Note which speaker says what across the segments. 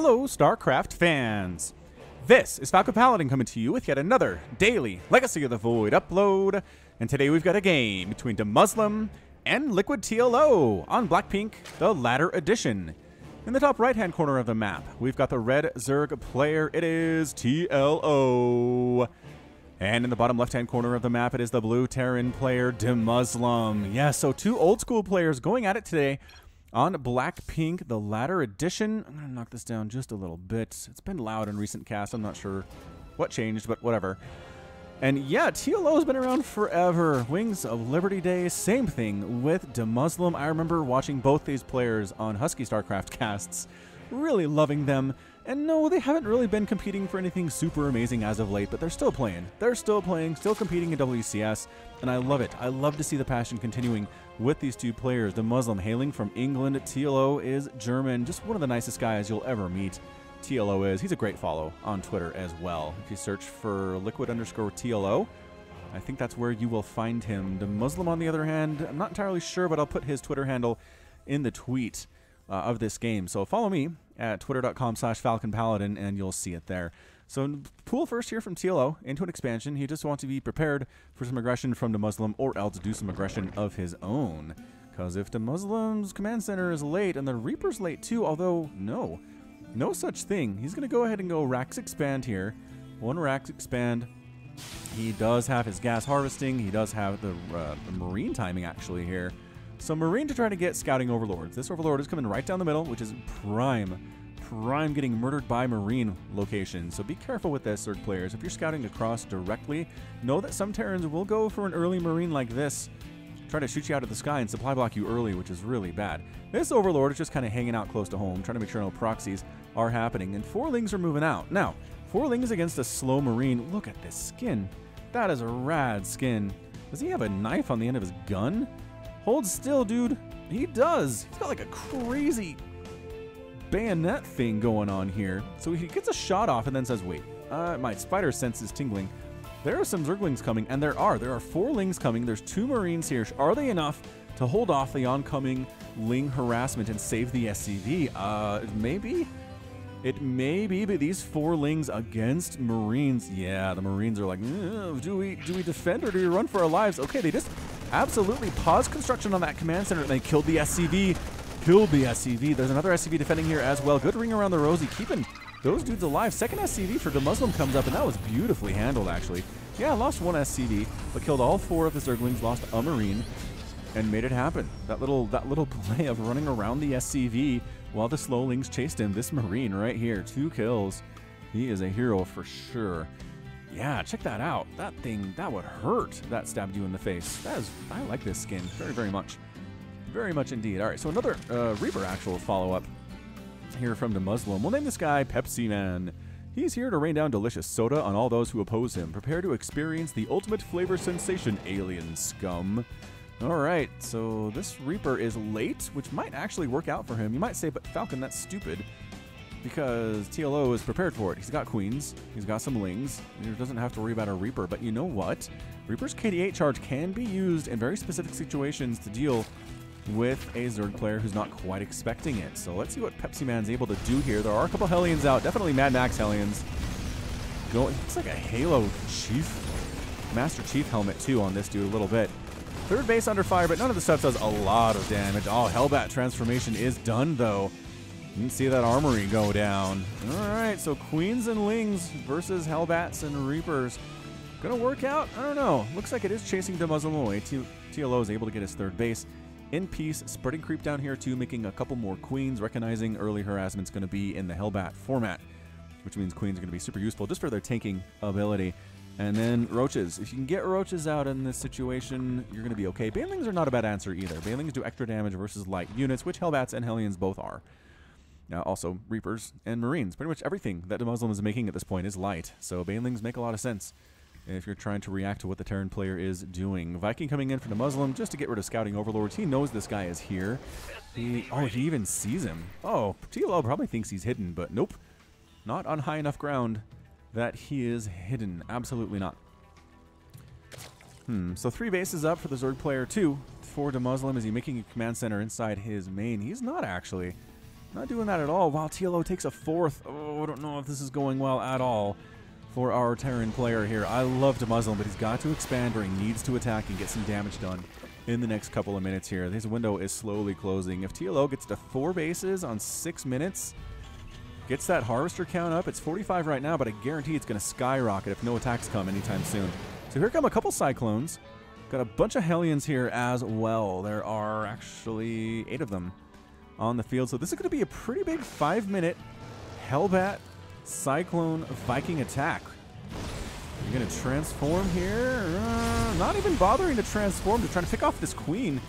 Speaker 1: Hello, StarCraft fans! This is Falcon Paladin coming to you with yet another daily Legacy of the Void upload, and today we've got a game between DeMusliM and LiquidTLO on Blackpink, the Ladder Edition. In the top right-hand corner of the map, we've got the red Zerg player, it is TLO. And in the bottom left-hand corner of the map, it is the blue Terran player, DeMusliM. Yeah, so two old-school players going at it today on Blackpink, the Ladder Edition. I'm going to knock this down just a little bit. It's been loud in recent casts. I'm not sure what changed, but whatever. And yeah, TLO's been around forever. Wings of Liberty Day, same thing with DeMusliM. I remember watching both these players on Husky StarCraft casts, really loving them. And no, they haven't really been competing for anything super amazing as of late, but they're still playing. They're still playing, still competing in WCS, and I love it. I love to see the passion continuing with these two players. DeMusliM hailing from England, TLO is German. Just one of the nicest guys you'll ever meet. TLO is. He's a great follow on Twitter as well. If you search for liquid_TLO, I think that's where you will find him. DeMusliM, on the other hand, I'm not entirely sure, but I'll put his Twitter handle in the tweet of this game. So follow me at twitter.com/FalconPaladin and you'll see it there. So pool first here from TLO into an expansion. He just wants to be prepared for some aggression from DeMusliM or else do some aggression of his own. Because if DeMuslim's command center is late and the Reaper's late too, although no such thing. He's going to go ahead and go Rax Expand here. One Rax Expand. He does have his gas harvesting. He does have the Marine timing actually here. So Marine to try to get scouting Overlords. This Overlord is coming right down the middle, which is prime getting murdered by Marine location. So be careful with this, Zerg players. If you're scouting across directly, know that some Terrans will go for an early Marine like this, try to shoot you out of the sky and supply block you early, which is really bad. This Overlord is just kind of hanging out close to home, trying to make sure no proxies are happening, and 4 Lings are moving out. Now, 4 Lings against a slow Marine. Look at this skin. That is a rad skin. Does he have a knife on the end of his gun? Hold still, dude. He does. He's got like a crazy bayonet thing going on here. So he gets a shot off and then says, wait, my spider sense is tingling. There are some Zerglings coming, and there are 4 Lings coming. There's 2 Marines here. Are they enough to hold off the oncoming Ling harassment and save the SCV? Maybe? It may be, but these 4 Lings against Marines, yeah, the Marines are like, do we defend or do we run for our lives? Okay, they just absolutely paused construction on that command center and they killed the SCV. There's another SCV defending here as well. Good ring around the rosy, keeping those dudes alive. Second SCV for DeMusliM comes up, and that was beautifully handled, actually. Yeah, lost 1 SCV, but killed all 4 of the Zerglings, lost a Marine, and made it happen. That little play of running around the SCV while the slow Lings chased him. This Marine right here, 2 kills. He is a hero for sure. Yeah, check that out. That thing, that would hurt. That stabbed you in the face. I like this skin very, very much. Very much indeed. All right, so another Reaper actual follow-up here from DeMusliM. We'll name this guy Pepsi Man. He's here to rain down delicious soda on all those who oppose him. Prepare to experience the ultimate flavor sensation, alien scum. All right, so this Reaper is late, which might actually work out for him. You might say, but Falcon, that's stupid, because TLO is prepared for it. He's got Queens, he's got some Lings, he doesn't have to worry about a Reaper, but you know what? Reaper's KD8 charge can be used in very specific situations to deal with a Zerg player who's not quite expecting it. So let's see what Pepsi Man's able to do here. There are a couple Hellions out, definitely Mad Max Hellions. Looks like a Halo Chief, Master Chief helmet too on this dude a little bit. Third base under fire, but none of the stuff does a lot of damage. Oh, Hellbat transformation is done though. You can see that armory go down. All right, so Queens and Lings versus Hellbats and Reapers. Gonna work out? I don't know. Looks like it is chasing DeMusliM away. TLO is able to get his third base in peace. Spreading creep down here too, making a couple more Queens, recognizing early harassment's going to be in the Hellbat format, which means Queens are going to be super useful just for their tanking ability. And then Roaches. If you can get Roaches out in this situation, you're going to be okay. Banelings are not a bad answer either. Banelings do extra damage versus light units, which Hellbats and Hellions both are. Now also Reapers and Marines. Pretty much everything that DeMusliM is making at this point is light, so Banelings make a lot of sense if you're trying to react to what the Terran player is doing. Viking coming in for DeMusliM just to get rid of scouting Overlords. He knows this guy is here. He even sees him. Oh, TLO probably thinks he's hidden, but nope. Not on high enough ground that he is hidden. Absolutely not. So 3 bases up for the Zerg player, 2 for DeMusliM. Is he making a command center inside his main? He's not actually. Not doing that at all. While TLO takes a fourth. Oh, I don't know if this is going well at all for our Terran player here. I love DeMusliM, but he's got to expand or he needs to attack and get some damage done in the next couple of minutes here. His window is slowly closing. If TLO gets to 4 bases on 6 minutes, gets that harvester count up, it's 45 right now, but I guarantee it's going to skyrocket if no attacks come anytime soon. So here come a couple Cyclones. Got a bunch of Hellions here as well. There are actually 8 of them on the field. So this is going to be a pretty big 5-minute Hellbat Cyclone Viking attack. You're going to transform here. Not even bothering to transform. They're trying to pick off this queen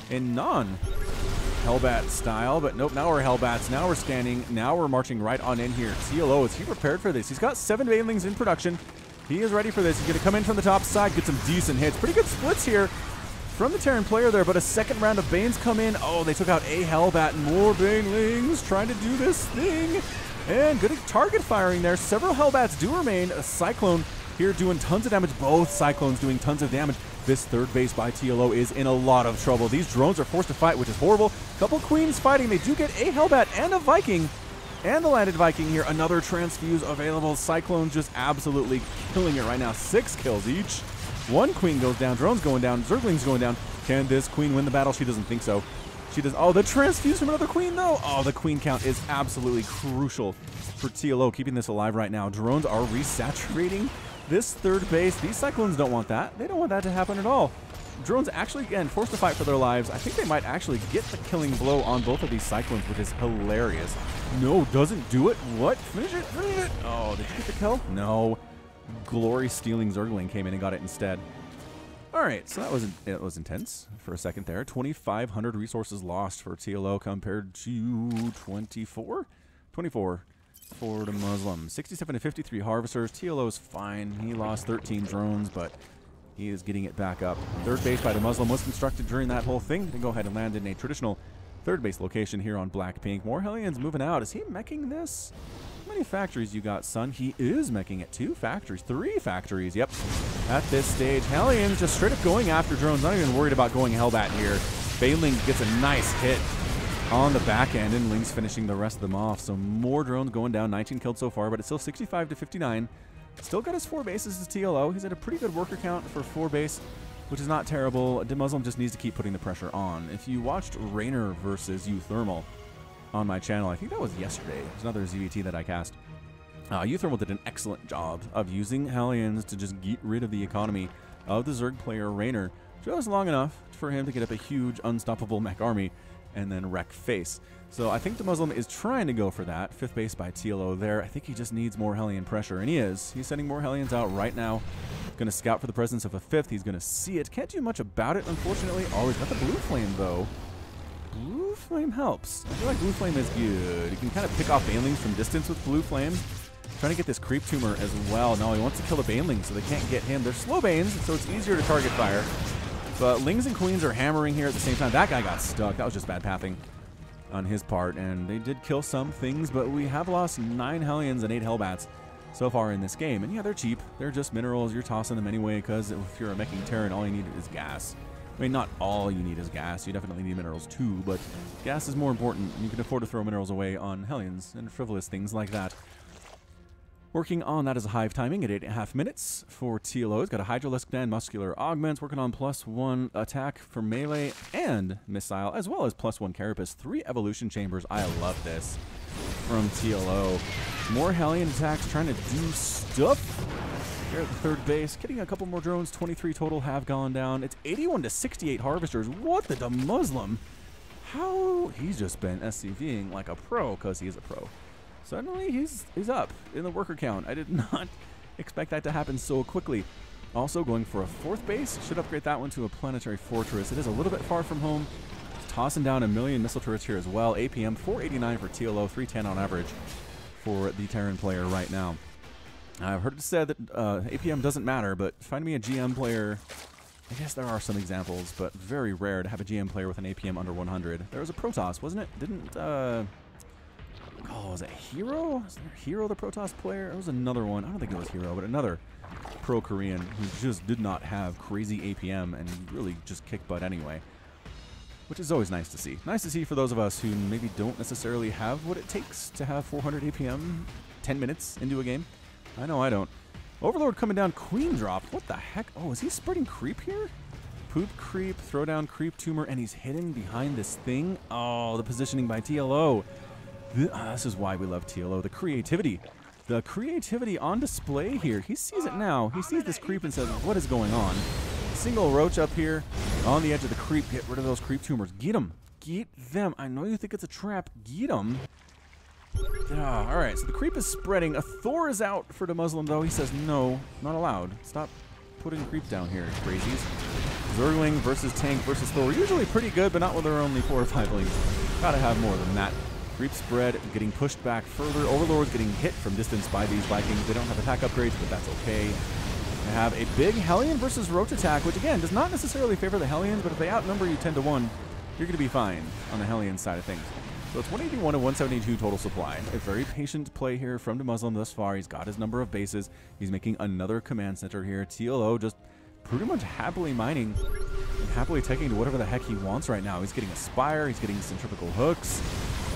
Speaker 1: in non-Hellbat style. But nope, now we're Hellbats. Now we're scanning. Now we're marching right on in here. TLO, is he prepared for this? He's got 7 Banelings in production. He is ready for this. He's going to come in from the top side, get some decent hits. Pretty good splits here from the Terran player there, but a second round of Banes come in. Oh, they took out a Hellbat. More Banelings trying to do this thing. And good target firing there. Several Hellbats do remain. A Cyclone here doing tons of damage. Both Cyclones doing tons of damage. This third base by TLO is in a lot of trouble. These drones are forced to fight, which is horrible. Couple Queens fighting. They do get a Hellbat and a Viking. And the landed Viking here. Another transfuse available. Cyclone just absolutely killing it right now. 6 kills each. 1 Queen goes down. Drone's going down. Zergling's going down. Can this Queen win the battle? She doesn't think so. She does. Oh, the transfuse from another Queen, though. Oh, the Queen count is absolutely crucial for TLO keeping this alive right now. Drones are resaturating this third base. These Cyclones don't want that. They don't want that to happen at all. Drones actually, again, forced to fight for their lives. I think they might actually get the killing blow on both of these Cyclones, which is hilarious. No, doesn't do it. What? Finish it, finish it. Oh, did you get the kill? No. Glory-stealing Zergling came in and got it instead. All right, so that was intense for a second there. 2,500 resources lost for TLO compared to 24 for DeMusliM. 67 to 53 harvesters. TLO's fine. He lost 13 drones, but he is getting it back up. Third base by DeMusliM was constructed during that whole thing. They go ahead and land in a traditional third base location here on Blackpink. More Hellions moving out. Is he meching this? How many factories you got, son? He is meching it. 2 factories. 3 factories. Yep. At this stage, Hellions just straight up going after drones. Not even worried about going Hellbat here. Bailing gets a nice hit on the back end, and Ling's finishing the rest of them off. So more drones going down. 19 killed so far, but it's still 65 to 59. Still got his 4 bases as TLO. He's at a pretty good worker count for 4 base, which is not terrible. DeMusliM just needs to keep putting the pressure on. If you watched Raynor versus Uthermal on my channel, I think that was yesterday. There's another ZVT that I cast. Uthermal did an excellent job of using Hellions to just get rid of the economy of the Zerg player Raynor just long enough for him to get up a huge unstoppable mech army and then wreck face. So I think DeMusliM is trying to go for that. 5th base by TLO there. I think he just needs more Hellion pressure, and he is. He's sending more Hellions out right now. Going to scout for the presence of a 5th. He's going to see it. Can't do much about it, unfortunately. Oh, he's got the Blue Flame, though. Blue Flame helps. I feel like Blue Flame is good. You can kind of pick off Banelings from distance with Blue Flame. Trying to get this Creep Tumor as well. No, he wants to kill the Baneling so they can't get him. They're slow Banes, so it's easier to target fire. But Lings and Queens are hammering here at the same time. That guy got stuck. That was just bad pathing on his part, and they did kill some things, but we have lost 9 Hellions and 8 Hellbats so far in this game. And yeah, they're cheap. They're just minerals. You're tossing them anyway, because if you're a meching Terran, all you need is gas. I mean, not all you need is gas. You definitely need minerals too, but gas is more important. You can afford to throw minerals away on Hellions and frivolous things like that. Working on that is a hive timing at 8.5 minutes for TLO. He's got a Hydralisk and Muscular Augments, working on +1 attack for melee and missile, as well as +1 Carapace. 3 evolution chambers. I love this from TLO. More Hellion attacks, trying to do stuff here at the third base. Getting a couple more drones. 23 total have gone down. It's 81 to 68 harvesters. What the DeMusliM? How? He's just been SCVing like a pro, because he is a pro. Suddenly, he's up in the worker count. I did not expect that to happen so quickly. Also going for a 4th base. Should upgrade that one to a planetary fortress. It is a little bit far from home. He's tossing down a million missile turrets here as well. APM 489 for TLO, 310 on average for the Terran player right now. I've heard it said that APM doesn't matter, but find me a GM player. I guess there are some examples, but very rare to have a GM player with an APM under 100. There was a Protoss, wasn't it? Didn't... Oh, was it Hero? Is there Hero, the Protoss player? It was another one. I don't think it was Hero, but another pro-Korean who just did not have crazy APM and really just kicked butt anyway. which is always nice to see. Nice to see for those of us who maybe don't necessarily have what it takes to have 400 APM 10 minutes into a game. I know I don't. Overlord coming down, Queen drop. What the heck? Oh, is he spreading creep here? Poop creep, throw down creep tumor, and he's hidden behind this thing. Oh, the positioning by TLO. This is why we love TLO. The creativity. The creativity on display here. He sees it now. He sees this creep and says, what is going on? Single roach up here on the edge of the creep. Get rid of those creep tumors. Get them. Get them. I know you think it's a trap. Get them. All right, so the creep is spreading. A Thor is out for DeMusliM, though. He says, no, not allowed. Stop putting creep down here, crazies. Zergling versus tank versus Thor. Usually pretty good, but not when there are only 4 or 5 lings. Gotta have more than that. Creep spread getting pushed back further. Overlord's getting hit from distance by these Vikings. They don't have attack upgrades, but that's okay. They have a big Hellion versus Roach attack, which again does not necessarily favor the Hellions, but if they outnumber you 10 to 1, you're gonna be fine on the Hellion side of things. So it's 181 to 172 total supply. A very patient play here from DeMusliM thus far. He's got his number of bases. He's making another command center here. TLO just pretty much happily mining and happily taking to whatever the heck he wants right now. He's getting a Spire. He's getting centrifugal hooks.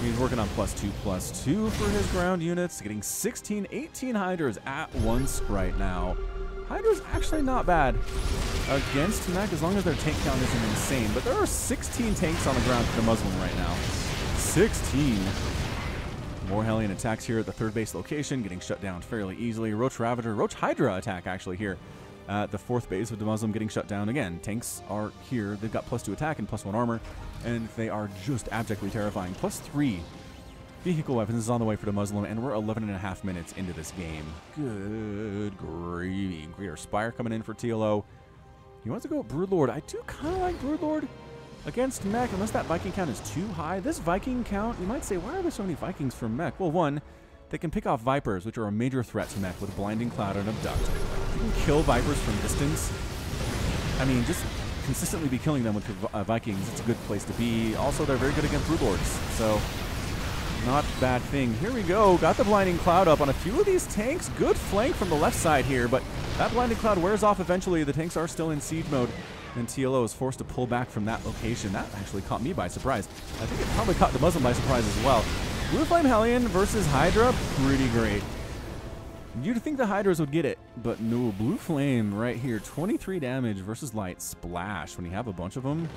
Speaker 1: He's working on +2/+2 for his ground units. Getting 16, 18 Hydras at once right now. Hydra's actually not bad against Mech as long as their tank count isn't insane. But there are 16 tanks on the ground for DeMusliM right now. 16. More Hellion attacks here at the 3rd base location, getting shut down fairly easily. Roach Ravager, Roach Hydra attack actually here at the 4th base of DeMusliM getting shut down. Again, tanks are here. They've got +2 attack and +1 armor, and they are just abjectly terrifying. +3 vehicle weapons is on the way for DeMusliM, and we're 11.5 minutes into this game. Good gravy. Greater Spire coming in for TLO. He wants to go Broodlord. I do kind of like Broodlord against Mech, unless that Viking count is too high. This Viking count, you might say, why are there so many Vikings for Mech? Well, one, they can pick off Vipers, which are a major threat to Mech with Blinding Cloud and Abduct. You can kill Vipers from distance. I mean, just consistently be killing them with your Vikings. It's a good place to be. Also, they're very good against Broodlords, so not a bad thing. Here we go. Got the Blinding Cloud up on a few of these tanks. Good flank from the left side here, but that Blinding Cloud wears off eventually. The tanks are still in siege mode, and TLO is forced to pull back from that location. That actually caught me by surprise. I think it probably caught DeMusliM by surprise as well. Blue Flame Hellion versus Hydra, pretty great. You'd think the Hydras would get it, but no. Blue Flame right here, 23 damage versus Light Splash. When you have a bunch of them,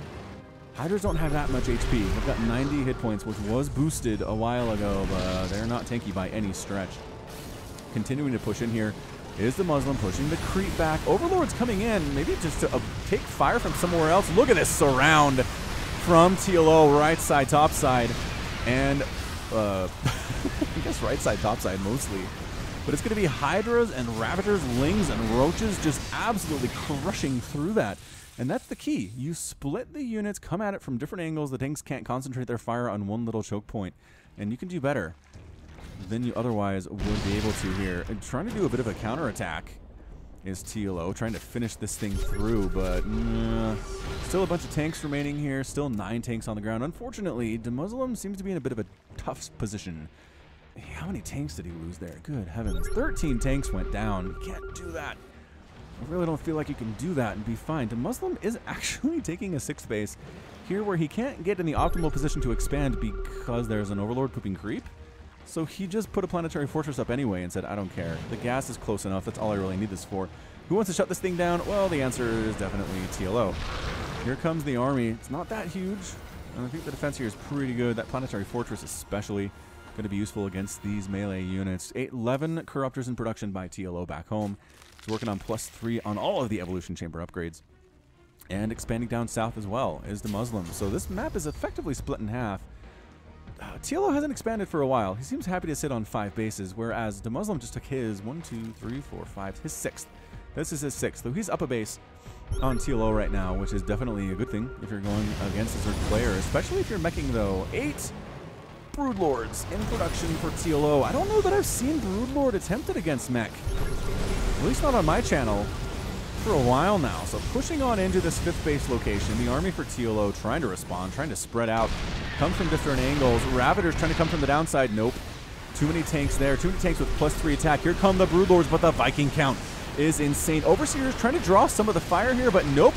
Speaker 1: Hydras don't have that much HP. They've got 90 hit points, which was boosted a while ago, but they're not tanky by any stretch. Continuing to push in here is DeMusliM pushing the creep back. Overlord's coming in, maybe just to take fire from somewhere else. Look at this surround from TLO, right side, top side, and I guess right side, top side mostly. But it's going to be Hydras and Ravagers, Lings, and Roaches just absolutely crushing through that. And that's the key. You split the units, come at it from different angles. The tanks can't concentrate their fire on one little choke point. And you can do better than you otherwise would be able to here. And trying to do a bit of a counterattack is TLO, trying to finish this thing through, but still a bunch of tanks remaining here. Still 9 tanks on the ground. Unfortunately, DeMusliM seems to be in a bit of a tough position. How many tanks did he lose there? Good heavens. 13 tanks went down. You can't do that. I really don't feel like you can do that and be fine. DeMusliM is actually taking a 6th base here where he can't get in the optimal position to expand because there's an Overlord pooping creep. So he just put a planetary fortress up anyway and said, I don't care. The gas is close enough. That's all I really need this for. Who wants to shut this thing down? Well, the answer is definitely TLO. Here comes the army. It's not that huge. And I think the defense here is pretty good. That planetary fortress especially going to be useful against these melee units. 11 Corruptors in production by TLO back home. He's working on +3 on all of the Evolution Chamber upgrades. And expanding down south as well is DeMusliM. So this map is effectively split in half. TLO hasn't expanded for a while. He seems happy to sit on 5 bases, whereas DeMusliM just took his 1, 2, 3, 4, 5, his 6th. This is his 6th. So he's up a base on TLO right now, which is definitely a good thing if you're going against a Zerg player, especially if you're meching, though. 8 Broodlords in production for TLO. I don't know that I've seen Broodlord attempted against mech, at least not on my channel, for a while now. So pushing on into this 5th base location, the army for TLO trying to respond, trying to spread out, come from different angles. Ravagers trying to come from the downside. Nope. Too many tanks there. Too many tanks with +3 attack. Here come the Broodlords, but the Viking count is insane. Overseer's trying to draw some of the fire here, but nope.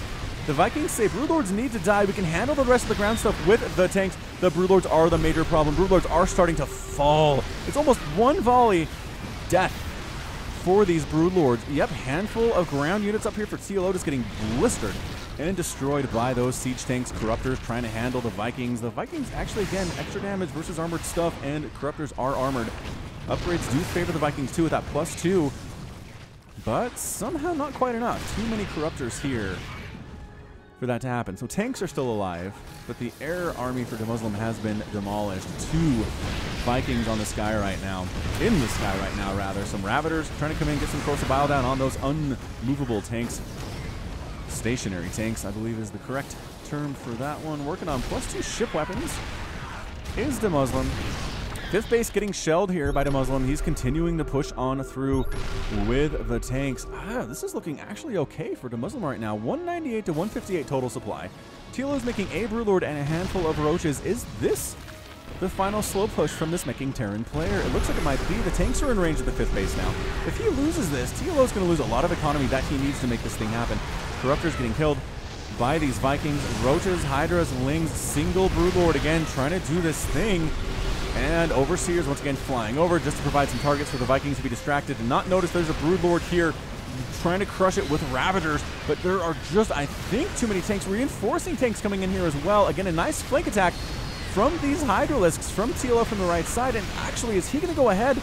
Speaker 1: The Vikings say Broodlords need to die. We can handle the rest of the ground stuff with the tanks. The Broodlords are the major problem. Broodlords are starting to fall. It's almost one volley death for these Broodlords. Yep, handful of ground units up here for TLO just getting blistered and destroyed by those siege tanks. Corruptors trying to handle the Vikings. The Vikings actually, again, extra damage versus armored stuff, and Corruptors are armored. Upgrades do favor the Vikings too with that +2, but somehow not quite enough. Too many Corruptors here for that to happen. So tanks are still alive, but the air army for DeMusliM has been demolished. 2 Vikings on the sky right now. In the sky right now, rather. Some Ravagers trying to come in and get some corrosive bile down on those unmovable tanks. Stationary tanks, I believe, is the correct term for that one. Working on +2 ship weapons is DeMusliM. 5th base getting shelled here by DeMusliM. He's continuing to push on through with the tanks. This is looking actually okay for DeMusliM right now. 198 to 158 total supply. TLO's making a Broodlord and a handful of Roaches. Is this the final slow push from this Mecking Terran player? It looks like it might be. The tanks are in range of the 5th base now. If he loses this, TLO's going to lose a lot of economy that he needs to make this thing happen. Corruptors getting killed by these Vikings. Roaches, Hydras, Lings, single Broodlord again trying to do this thing. And Overseers once again flying over just to provide some targets for the Vikings to be distracted and not notice there's a Broodlord here trying to crush it with Ravagers. But there are just, I think, too many tanks. Reinforcing tanks coming in here as well. Again, a nice flank attack from these Hydralisks from TLO from the right side. And actually, is he going to go ahead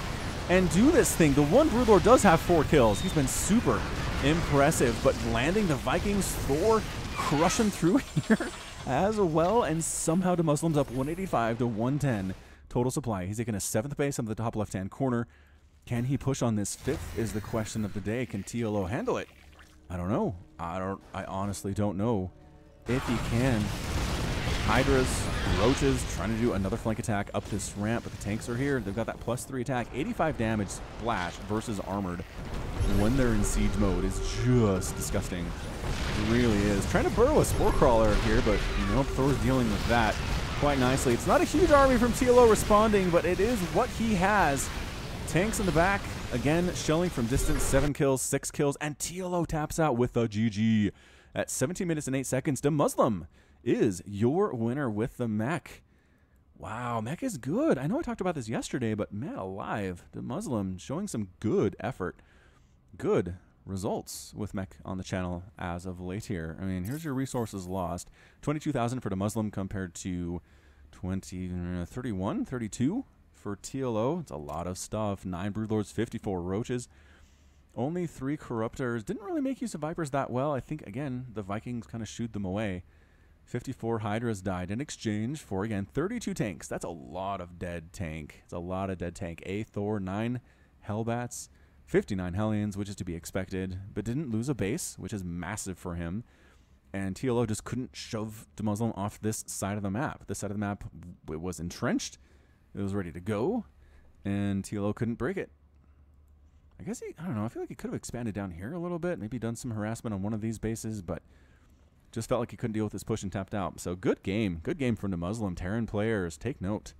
Speaker 1: and do this thing? The one Broodlord does have 4 kills. He's been super impressive, but landing the Vikings, Thor crushing through here as well. And somehow DeMuslim's up 185 to 110. Total supply. He's taking a 7th base on the top left-hand corner. Can he push on this 5th is the question of the day. Can TLO handle it? I don't know. I honestly don't know if he can. Hydras, Roaches trying to do another flank attack up this ramp, but the tanks are here. They've got that +3 attack. 85 damage splash versus armored when they're in siege mode is just disgusting. It really is. Trying to burrow a Spore Crawler here, but nope, Thor's dealing with that quite nicely. It's not a huge army from TLO responding, but it is what he has. Tanks in the back, again, shelling from distance, 7 kills, 6 kills, and TLO taps out with a GG. At 17 minutes and 8 seconds, DeMusliM is your winner with the mech. Wow, mech is good. I know I talked about this yesterday, but man alive, DeMusliM showing some good effort. Good results with mech on the channel as of late here. I mean, here's your resources lost. 22,000 for DeMusliM compared to 31, 32 for TLO. It's a lot of stuff. 9 Broodlords, 54 Roaches. Only 3 Corruptors. Didn't really make use of Vipers that well. I think, again, the Vikings kind of shooed them away. 54 Hydras died in exchange for, again, 32 tanks. That's a lot of dead tank. It's a lot of dead tank. A Thor, 9 Hellbats, 59 Hellions, which is to be expected, but didn't lose a base, which is massive for him. And TLO just couldn't shove DeMusliM off this side of the map. This side of the map, it was entrenched. It was ready to go, and TLO couldn't break it. I guess I don't know, I feel like he could have expanded down here a little bit, maybe done some harassment on one of these bases, but just felt like he couldn't deal with this push and tapped out. So good game from DeMusliM. Terran players, take note.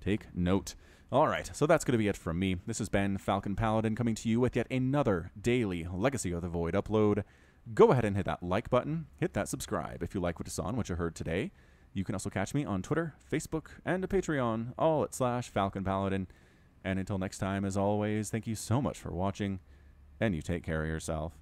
Speaker 1: Take note. All right, so that's going to be it from me. This has been Falcon Paladin coming to you with yet another daily Legacy of the Void upload. Go ahead and hit that like button. Hit that subscribe if you like what you saw and what you heard today. You can also catch me on Twitter, Facebook, and Patreon, all at /Falcon Paladin. And until next time, as always, thank you so much for watching, and you take care of yourself.